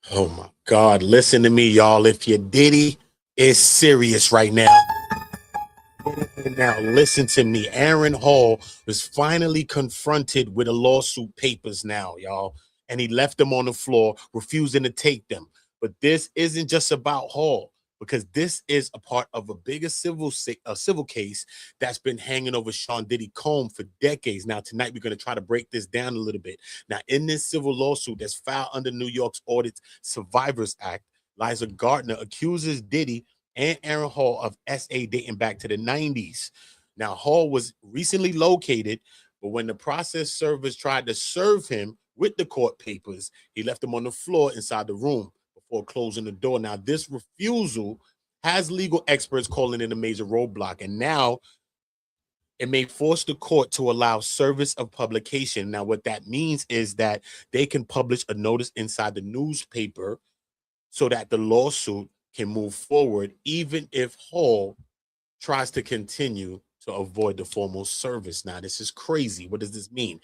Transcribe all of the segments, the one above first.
Oh my God. Listen to me, y'all. If your Diddy is serious right now, listen to me. Aaron Hall was finally confronted with a lawsuit papers now, y'all. And he left them on the floor, refusing to take them. But this isn't just about Hall, because this is a part of a bigger civil case that's been hanging over Sean Diddy Combs for decades. Now, tonight we're going to try to break this down a little bit. Now, in this civil lawsuit that's filed under New York's Audit Survivors Act, Liza Gardner accuses Diddy and Aaron Hall of SA dating back to the 90s. Now, Hall was recently located, but when the process servers tried to serve him with the court papers, he left them on the floor inside the room before closing the door. Now, this refusal has legal experts calling it a major roadblock, and now it may force the court to allow service of publication. Now, what that means is that they can publish a notice inside the newspaper so that the lawsuit can move forward, even if Hall tries to continue to avoid the formal service. Now, this is crazy. What does this mean?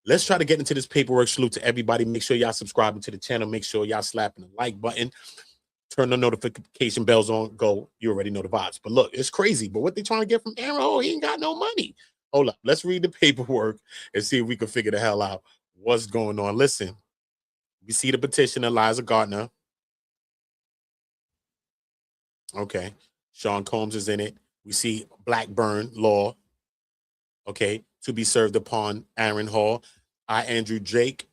Let's try to get into this paperwork. Salute to everybody. Make sure y'all subscribing to the channel. Make sure y'all slapping the like button. Turn the notification bells on. Go. You already know the vibes. But look, it's crazy. But what they trying to get from Aaron Hall, he ain't got no money. Hold up. Let's read the paperwork and see if we can figure the hell out what's going on. Listen, we see the petition of Liza Gardner. Okay. Sean Combs is in it. We see Blackburn Law, okay, to be served upon Aaron Hall. I, Andrew Drake,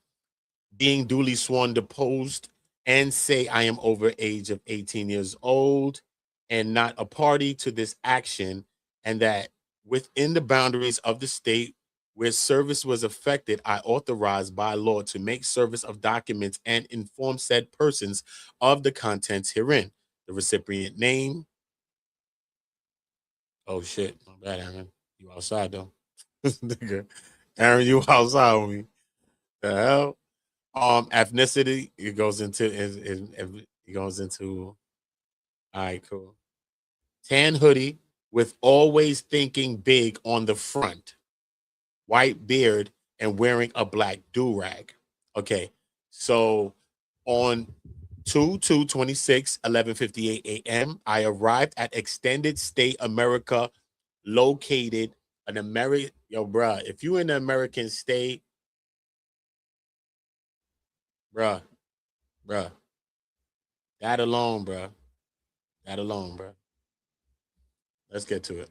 being duly sworn deposed and say I am over age of 18 years old and not a party to this action, and that within the boundaries of the state where service was affected, I authorized by law to make service of documents and inform said persons of the contents herein. The recipient name. Oh shit, my bad, Aaron. You outside though. Nigga. Aaron, you outside with me. The hell? Ethnicity, it goes into it goes into all right, cool. Tan hoodie with always thinking big on the front, white beard, and wearing a black do-rag. Okay. So on 2/2/26, 11:58 a.m., I arrived at Extended Stay America, located an American. Yo, bruh, if you in the American state, bruh, bruh, that alone, bruh, that alone, bruh. Let's get to it.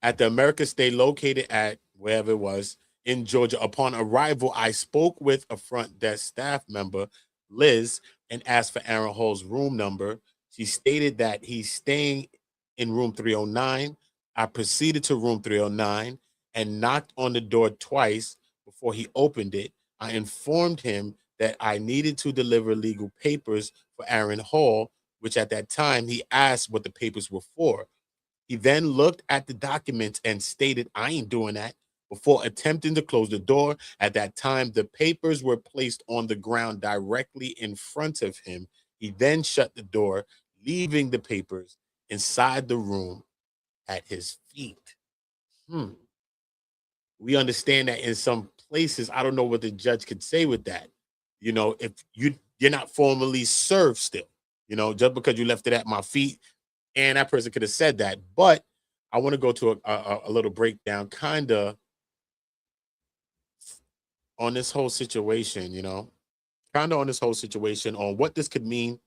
At the American state located at wherever it was in Georgia. Upon arrival, I spoke with a front desk staff member, Liz, and asked for Aaron Hall's room number. She stated that he's staying in room 309. I proceeded to room 309 and knocked on the door twice before he opened it. I informed him that I needed to deliver legal papers for Aaron Hall, which at that time he asked what the papers were for. He then looked at the documents and stated, I ain't doing that, before attempting to close the door. At that time, the papers were placed on the ground directly in front of him. He then shut the door, leaving the papers inside the room at his feet. Hmm. We understand that in some places, I don't know what the judge could say with that. You know, if you're not formally served still, just because you left it at my feet, and that person could have said that. But I want to go to a little breakdown, kind of on this whole situation, kind of on this whole situation, on what this could mean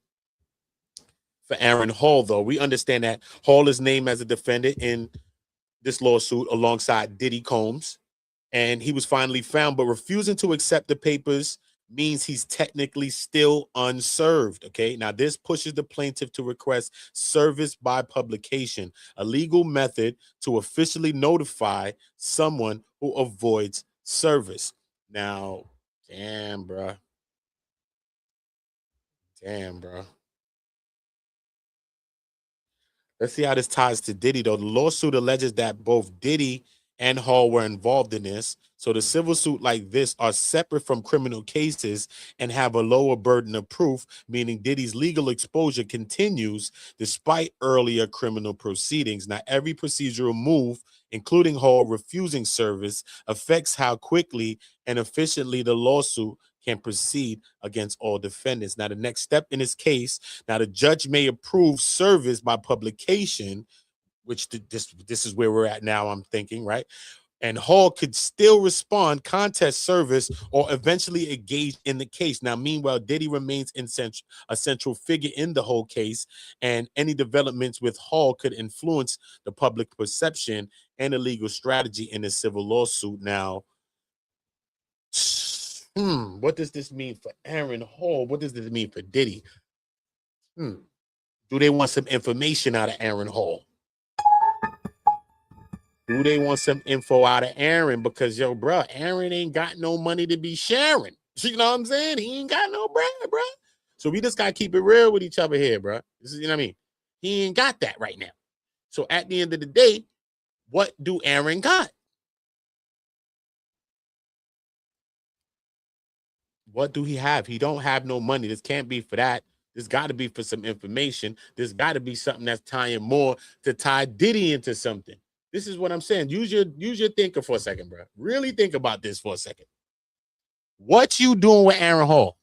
for Aaron Hall, though. We understand that Hall is named as a defendant in this lawsuit alongside Diddy Combs, and he was finally found, but refusing to accept the papers means he's technically still unserved. Okay. Now, this pushes the plaintiff to request service by publication, a legal method to officially notify someone who avoids service. Now, damn, bruh. Damn, bruh. Let's see how this ties to Diddy, though. The lawsuit alleges that both Diddy and Hall were involved in this. So the civil suit like this are separate from criminal cases and have a lower burden of proof, meaning Diddy's legal exposure continues despite earlier criminal proceedings. Now, every procedural move, including Hall refusing service, affects how quickly and efficiently the lawsuit can proceed against all defendants. Now, the next step in this case, now the judge may approve service by publication, which this is where we're at now, I'm thinking, right? And Hall could still respond, contest service, or eventually engage in the case. Now, meanwhile, Diddy remains a central figure in the whole case, and any developments with Hall could influence the public perception and the legal strategy in the civil lawsuit. Now, what does this mean for Aaron Hall? What does this mean for Diddy? Do they want some information out of Aaron Hall? Do they want some info out of Aaron? Because, yo, bro, Aaron ain't got no money to be sharing. You know what I'm saying? He ain't got no bread, bro. So we just got to keep it real with each other here, bro. This is, you know what I mean? He ain't got that right now. So at the end of the day, what do Aaron got? What do he have? He don't have no money. This can't be for that. This got to be for some information. This got to be something that's tying more to tie Diddy into something. This is what I'm saying. Use your thinker for a second, bro. Really think about this for a second. What you doing with Aaron Hall?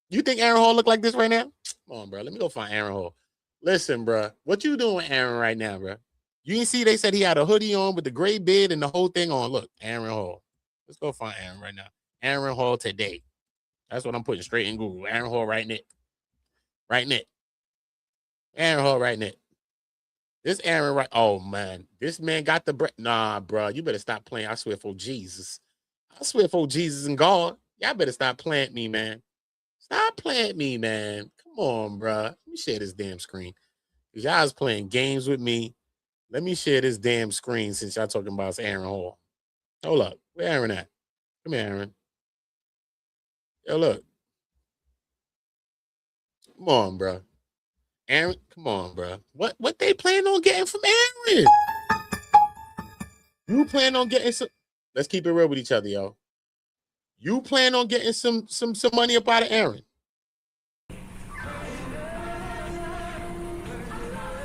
You think Aaron Hall look like this right now? Come on, bro. Let me go find Aaron Hall. Listen, bro. What you doing with Aaron right now, bro? You didn't see they said he had a hoodie on with the gray beard and the whole thing on. Look, Aaron Hall. Let's go find Aaron right now. Aaron Hall today. That's what I'm putting straight in Google. Aaron Hall right in it. Right in it. Aaron Hall right in it. This Aaron right. Oh, man. This man got the bread. Nah, bro. You better stop playing. I swear for Jesus. I swear for Jesus and God. Y'all better stop playing me, man. Stop playing me, man. Come on, bro. Let me share this damn screen. Y'all's playing games with me. Let me share this damn screen since y'all talking about Aaron Hall. Hold up. Where Aaron at? Come here, Aaron. Yo, look. Come on, bro. Aaron, come on, bro. What they plan on getting from Aaron? You plan on getting some? Let's keep it real with each other, yo. You plan on getting some money up out of Aaron?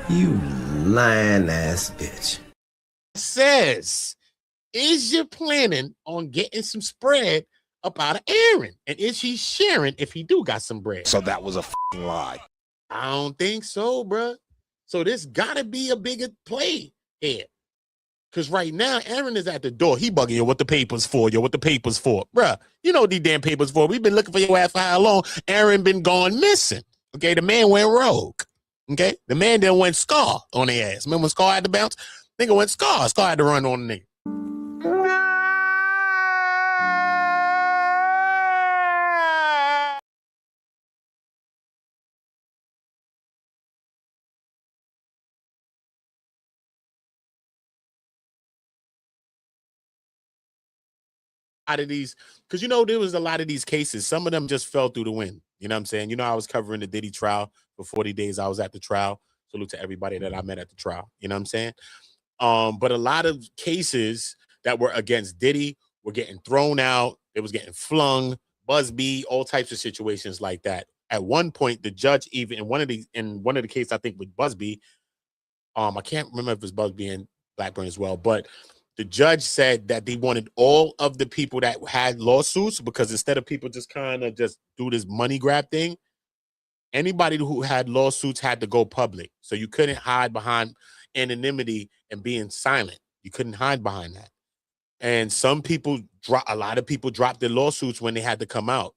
You lying ass bitch. Says, is you planning on getting some spread up out of Aaron? And is he sharing if he do got some bread? So that was a fucking lie. I don't think so, bro. So this gotta be a bigger play here. Because right now, Aaron is at the door. He bugging you, what the papers for? Yo, what the papers for? Bruh, you know what these damn papers for. We've been looking for your ass for how long? Aaron been gone missing. Okay, the man went rogue. Okay, the man then went Scar on the ass. Remember when Scar had to bounce? Nigga went Scar. Scar had to run on the nigga. Out of these, because you know there was a lot of these cases. Some of them just fell through the wind. You know what I'm saying? You know, I was covering the Diddy trial for 40 days. I was at the trial. Salute to everybody that I met at the trial. You know what I'm saying? But a lot of cases that were against Diddy were getting thrown out. It was getting flung, Busby, all types of situations like that. At one point, the judge even in one of the cases, I think with Busby, I can't remember if it was Busby and Blackburn as well, but the judge said that they wanted all of the people that had lawsuits, because instead of people just kind of just do this money grab thing, anybody who had lawsuits had to go public. So you couldn't hide behind anonymity and being silent. You couldn't hide behind that. And a lot of people dropped their lawsuits when they had to come out.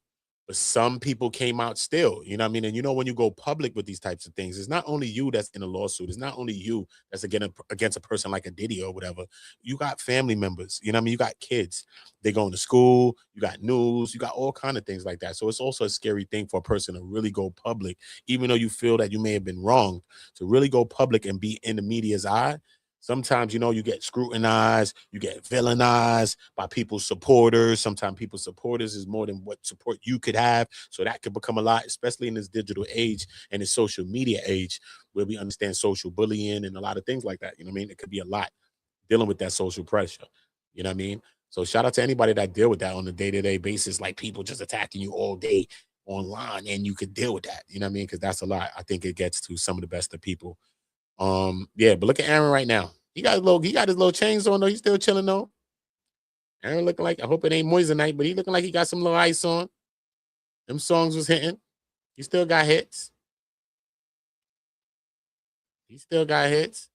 But some people came out still, you know what I mean? And you know, when you go public with these types of things, it's not only you that's in a lawsuit. It's not only you that's against a person like a Diddy or whatever. You got family members, you know what I mean? You got kids. They going to school. You got news. You got all kind of things like that. So it's also a scary thing for a person to really go public, even though you feel that you may have been wronged, to really go public and be in the media's eye. Sometimes, you know, you get scrutinized, you get villainized by people's supporters. Sometimes people's supporters is more than what support you could have. So that could become a lot, especially in this digital age and this social media age where we understand social bullying and a lot of things like that. You know what I mean? It could be a lot dealing with that social pressure. You know what I mean? So shout out to anybody that deal with that on a day-to-day basis, like people just attacking you all day online, and you could deal with that. You know what I mean? Because that's a lot. I think it gets to some of the best of people. Yeah, but look at Aaron right now. He got his little chains on though. He's still chilling though. Aaron looking like, I hope it ain't Moissanite, but he looking like he got some little ice on. Them songs was hitting. He still got hits. He still got hits.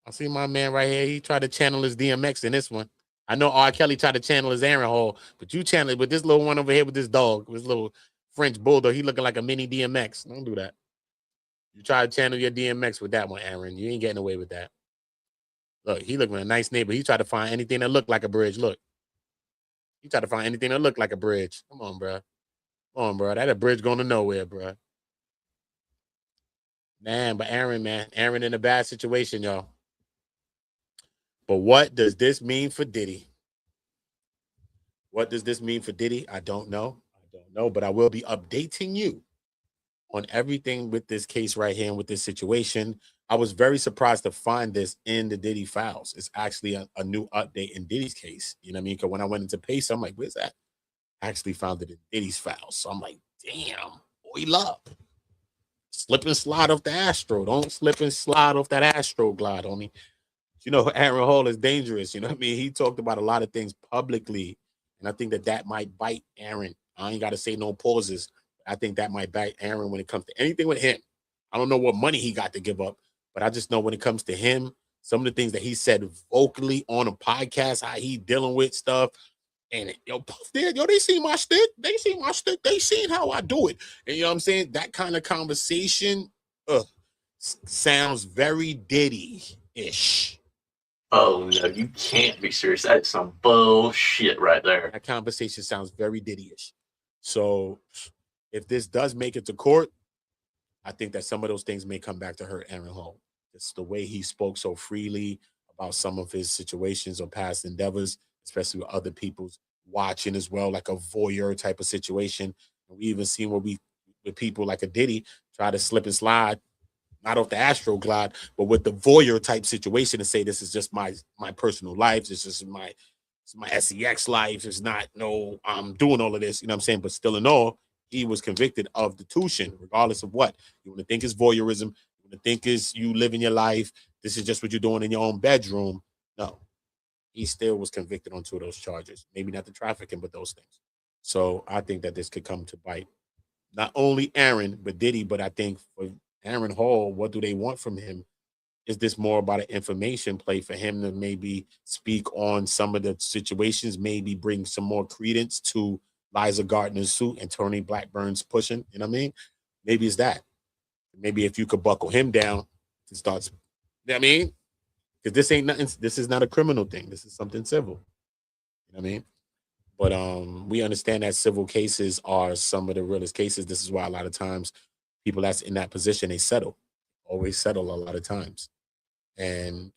I see my man right here. He tried to channel his DMX in this one. I know R. Kelly tried to channel his Aaron Hall, but you channel it with this little one over here with this dog, with this little French bulldog. He looking like a mini DMX. Don't do that. You try to channel your DMX with that one, Aaron. You ain't getting away with that. Look, he looking a nice neighbor. He tried to find anything that looked like a bridge. Look. He tried to find anything that looked like a bridge. Come on, bro. Come on, bro. That a bridge going to nowhere, bro. Man, but Aaron, man. Aaron in a bad situation, y'all. But what does this mean for Diddy? What does this mean for Diddy? I don't know. But I will be updating you on everything with this case right here and with this situation. I was very surprised to find this in the Diddy files. It's actually a new update in Diddy's case. You know what I mean? Because when I went into Pace, I'm like, where's that? I actually found it in Diddy's files. So I'm like, damn, boy, love. Slip and slide off the Astro. Don't slip and slide off that Astro glide, homie. You know, Aaron Hall is dangerous. You know what I mean? He talked about a lot of things publicly. And I think that might bite Aaron. I ain't got to say no pauses. I think that might bite Aaron when it comes to anything with him. I don't know what money he got to give up, but I just know when it comes to him, some of the things that he said vocally on a podcast, how he dealing with stuff. And yo, they see my stick. They see my stick. They seen how I do it. And you know what I'm saying? That kind of conversation sounds very Diddy-ish. Oh, no, you can't be serious. That's some bullshit right there. That conversation sounds very Diddy-ish. So if this does make it to court, I think that some of those things may come back to hurt Aaron Hall. It's the way he spoke so freely about some of his situations or past endeavors, especially with other people's watching as well, like a voyeur type of situation. And we even seen with people like a Diddy try to slip and slide, not off the Astro glide, but with the voyeur type situation, and say this is just my personal life. This is my SEX life. It's not I'm doing all of this. You know what I'm saying? But still in all, he was convicted of detuition, regardless of what. You want to think it's voyeurism. You want to think is you living your life. This is just what you're doing in your own bedroom. No. He still was convicted on 2 of those charges. Maybe not the trafficking, but those things. So I think that this could come to bite not only Aaron, but Diddy. But I think for Aaron Hall, what do they want from him? Is this more about an information play for him to maybe speak on some of the situations, maybe bring some more credence to Liza Gardner's suit and Tony Blackburn's pushing? You know what I mean? Maybe it's that. Maybe if you could buckle him down, it starts, you know what I mean? Because this ain't nothing, this is not a criminal thing. This is something civil. You know what I mean? But we understand that civil cases are some of the realest cases. This is why a lot of times people that's in that position, they settle. Always settle a lot of times. And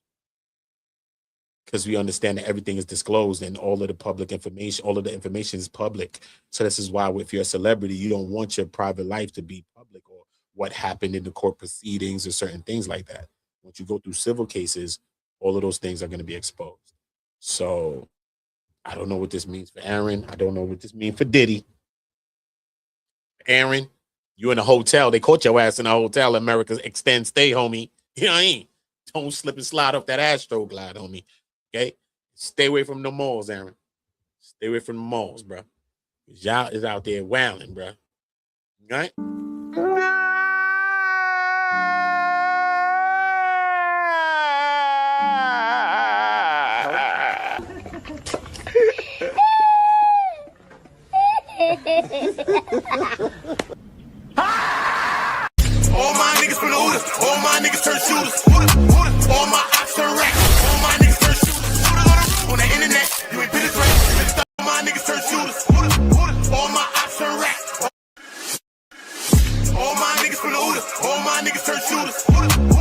because we understand that everything is disclosed and all of the public information, all of the information is public. So this is why if you're a celebrity, you don't want your private life to be public or what happened in the court proceedings or certain things like that. Once you go through civil cases, all of those things are going to be exposed. So I don't know what this means for Aaron. I don't know what this means for Diddy. Aaron, you in a hotel. They caught your ass in a hotel. America's extend stay, homie. You know what I mean? Don't slip and slide off that Astro glide, homie. Okay? Stay away from the malls, Aaron. Stay away from the malls, bro. Y'all is out there wailing, bro. All right? All my niggas from the Hooters, all my niggas turn shooters. All my ops turn racks, all my niggas turn shooters. On the internet, you ain't penetrate. All my niggas turn shooters. All my ops turn racks. All my niggas from the Hooters, all my niggas turn shooters.